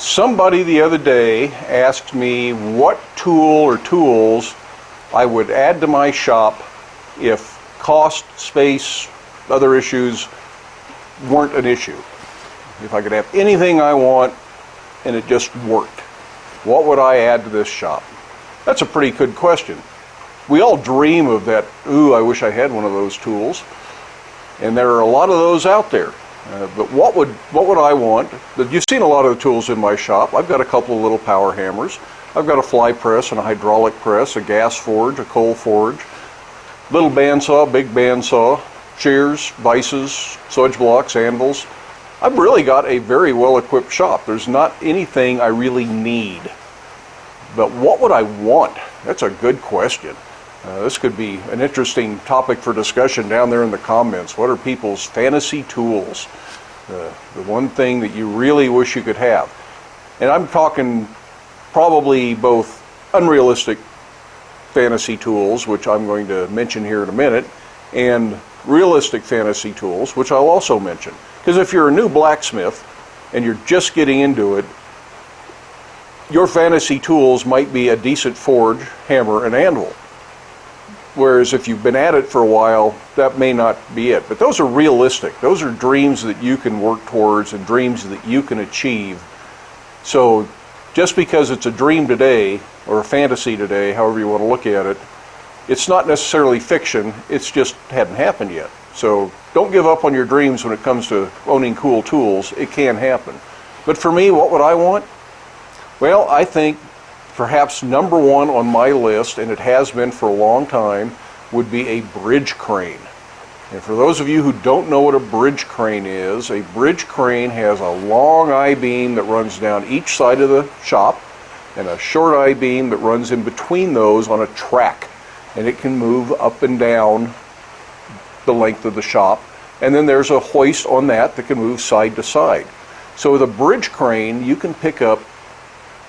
Somebody the other day asked me what tool or tools I would add to my shop if cost, space, other issues weren't an issue. If I could have anything I want and it just worked, what would I add to this shop? That's a pretty good question. We all dream of that, ooh, I wish I had one of those tools. And there are a lot of those out there. But what would I want? You've seen a lot of the tools in my shop. I've got a couple of little power hammers. I've got a fly press and a hydraulic press, a gas forge, a coal forge, little bandsaw, big bandsaw, shears, vices, swedge blocks, anvils. I've really got a very well-equipped shop. There's not anything I really need. But what would I want? That's a good question. This could be an interesting topic for discussion down there in the comments. What are people's fantasy tools? The one thing that you really wish you could have. And I'm talking probably both unrealistic fantasy tools, which I'm going to mention here in a minute, and realistic fantasy tools, which I'll also mention. Because if you're a new blacksmith and you're just getting into it, your fantasy tools might be a decent forge, hammer, and anvil. Whereas if you've been at it for a while, that may not be it. But those are realistic. Those are dreams that you can work towards and dreams that you can achieve. So just because it's a dream today, or a fantasy today, however you want to look at it, it's not necessarily fiction, it's just hadn't happened yet. So don't give up on your dreams when it comes to owning cool tools. It can happen. But for me, what would I want? Well, I think perhaps number one on my list, and it has been for a long time, would be a bridge crane. And for those of you who don't know what a bridge crane is, a bridge crane has a long I-beam that runs down each side of the shop and a short I-beam that runs in between those on a track. And it can move up and down the length of the shop. And then there's a hoist on that that can move side to side. So with a bridge crane, you can pick up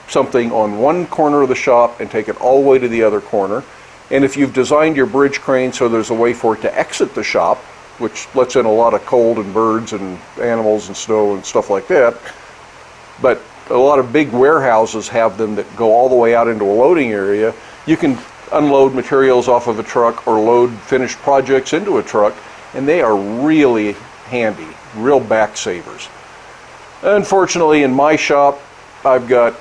something on one corner of the shop and take it all the way to the other corner. And if you've designed your bridge crane so there's a way for it to exit the shop, which lets in a lot of cold and birds and animals and snow and stuff like that, but a lot of big warehouses have them that go all the way out into a loading area. You can unload materials off of a truck or load finished projects into a truck, and they are really handy, real back savers. Unfortunately, in my shop, I've got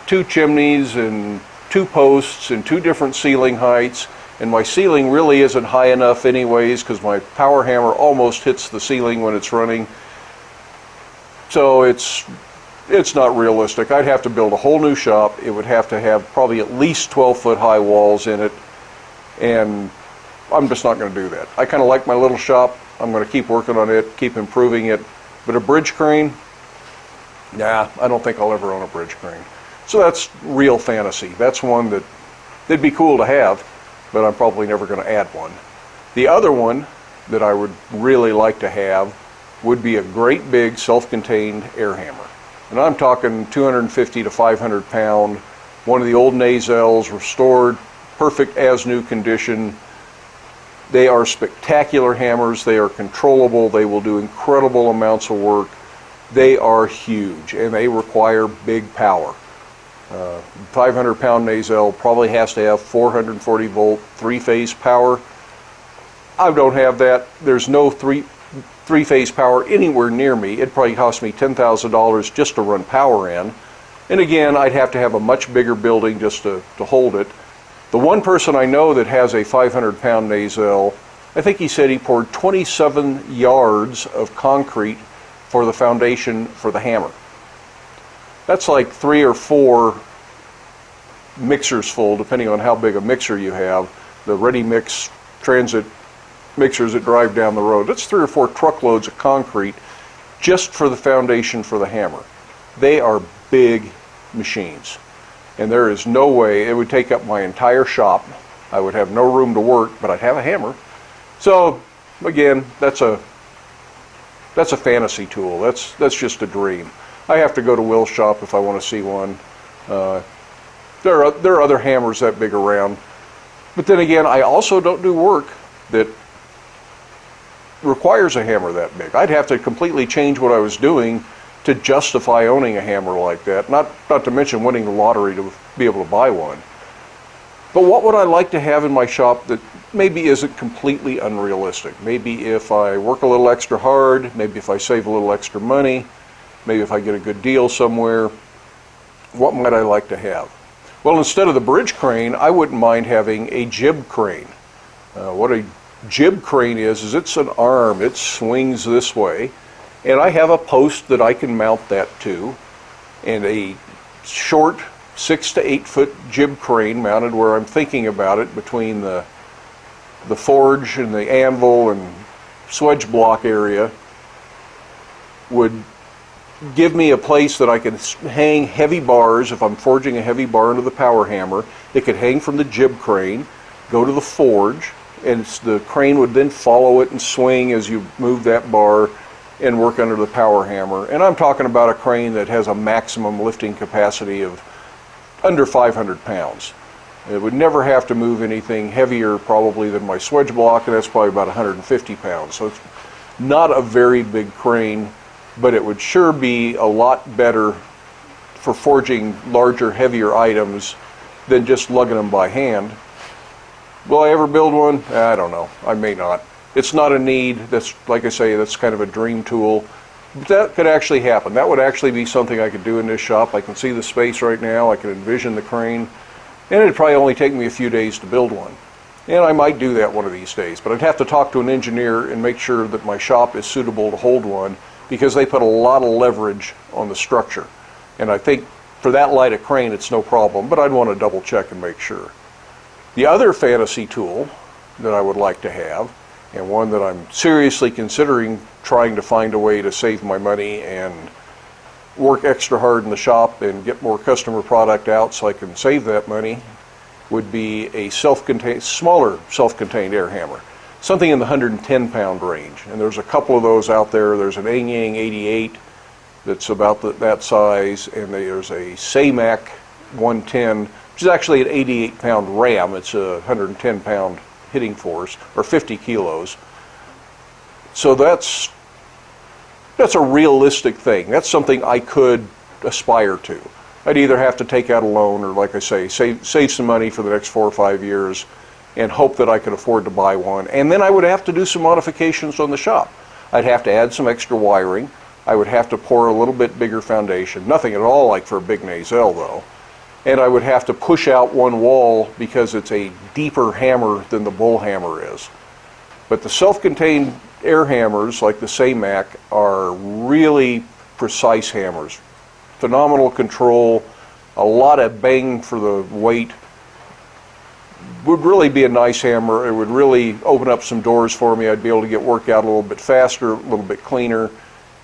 2 chimneys and 2 posts and 2 different ceiling heights, and my ceiling really isn't high enough anyways because my power hammer almost hits the ceiling when it's running. So it's not realistic. I'd have to build a whole new shop. It would have to have probably at least 12-foot high walls in it, and I'm just not going to do that. I kind of like my little shop. I'm going to keep working on it, keep improving it. But a bridge crane, nah, I don't think I'll ever own a bridge crane. So that's real fantasy. That's one that it'd be cool to have, but I'm probably never going to add one. The other one that I would really like to have would be a great big self-contained air hammer. And I'm talking 250 to 500 pound, one of the old Nazels, restored, perfect as new condition. They are spectacular hammers. They are controllable. They will do incredible amounts of work. They are huge and they require big power. 500 pound Nazel probably has to have 440 volt 3-phase power. I don't have that. There's no three-phase power anywhere near me. It'd probably cost me $10,000 just to run power in. And again, I'd have to have a much bigger building just to hold it. The one person I know that has a 500 pound Nazel, I think he said he poured 27 yards of concrete for the foundation for the hammer. That's like 3 or 4 mixers full, depending on how big a mixer you have. The ready mix transit mixers that drive down the road. That's 3 or 4 truckloads of concrete just for the foundation for the hammer. They are big machines. And there is no way, it would take up my entire shop. I would have no room to work, but I'd have a hammer. So again, that's a fantasy tool. That's just a dream. I have to go to Will's shop if I want to see one. There are other hammers that big around. But then again, I also don't do work that requires a hammer that big. I'd have to completely change what I was doing to justify owning a hammer like that, not to mention winning the lottery to be able to buy one. But what would I like to have in my shop that maybe isn't completely unrealistic? Maybe if I work a little extra hard, maybe if I save a little extra money, maybe if I get a good deal somewhere, what might I like to have? Well, instead of the bridge crane, I wouldn't mind having a jib crane. What a jib crane is it's an arm. It swings this way, and I have a post that I can mount that to, and a short 6 to 8 foot jib crane mounted where I'm thinking about it between the forge and the anvil and swedge block area would give me a place that I could hang heavy bars. If I'm forging a heavy bar into the power hammer, it could hang from the jib crane, go to the forge, and the crane would then follow it and swing as you move that bar and work under the power hammer. And I'm talking about a crane that has a maximum lifting capacity of under 500 pounds. It would never have to move anything heavier probably than my swedge block, and that's probably about 150 pounds. So it's not a very big crane, but it would sure be a lot better for forging larger, heavier items than just lugging them by hand. Will I ever build one? I don't know. I may not. It's not a need. That's, like I say, that's kind of a dream tool. But that could actually happen. That would actually be something I could do in this shop. I can see the space right now. I can envision the crane. And it'd probably only take me a few days to build one. And I might do that one of these days. But I'd have to talk to an engineer and make sure that my shop is suitable to hold one, because they put a lot of leverage on the structure. And I think for that light a crane, it's no problem. But I'd want to double check and make sure. The other fantasy tool that I would like to have, and one that I'm seriously considering trying to find a way to save my money and work extra hard in the shop and get more customer product out so I can save that money, would be a smaller self-contained air hammer. Something in the 110 pound range. And there's a couple of those out there. There's an Yang 88 that's about that size, and there's a SAMAC 110, which is actually an 88 pound ram. It's a 110 pound hitting force, or 50 kilos. So that's a realistic thing. That's something I could aspire to. I'd either have to take out a loan or, like I say, save some money for the next 4 or 5 years and hope that I could afford to buy one. And then I would have to do some modifications on the shop. I'd have to add some extra wiring. I would have to pour a little bit bigger foundation. Nothing at all like for a big nacelle though. And I would have to push out one wall because it's a deeper hammer than the bull hammer is. But the self-contained air hammers like the SAMAC are really precise hammers. Phenomenal control, a lot of bang for the weight. Would really be a nice hammer. It would really open up some doors for me. I'd be able to get work out a little bit faster, a little bit cleaner,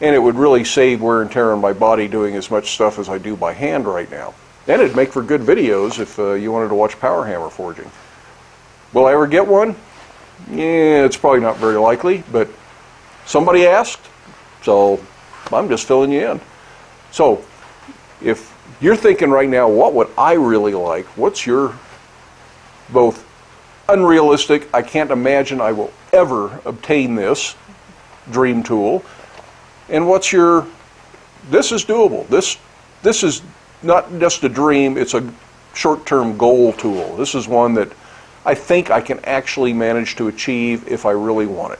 and it would really save wear and tear on my body doing as much stuff as I do by hand right now. And it'd make for good videos if you wanted to watch power hammer forging. Will I ever get one? Yeah, it's probably not very likely, but somebody asked, so I'm just filling you in. So if you're thinking right now, what would I really like? What's your both unrealistic, I can't imagine I will ever obtain this dream tool, and what's your, this is doable. This is not just a dream, it's a short-term goal tool. This is one that I think I can actually manage to achieve if I really want it.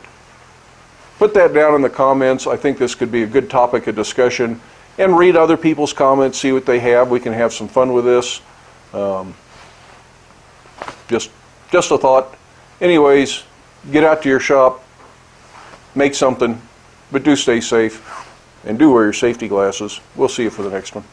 Put that down in the comments. I think this could be a good topic of discussion. And read other people's comments, see what they have. We can have some fun with this. Just a thought. Anyways, get out to your shop, make something, but do stay safe, and do wear your safety glasses. We'll see you for the next one.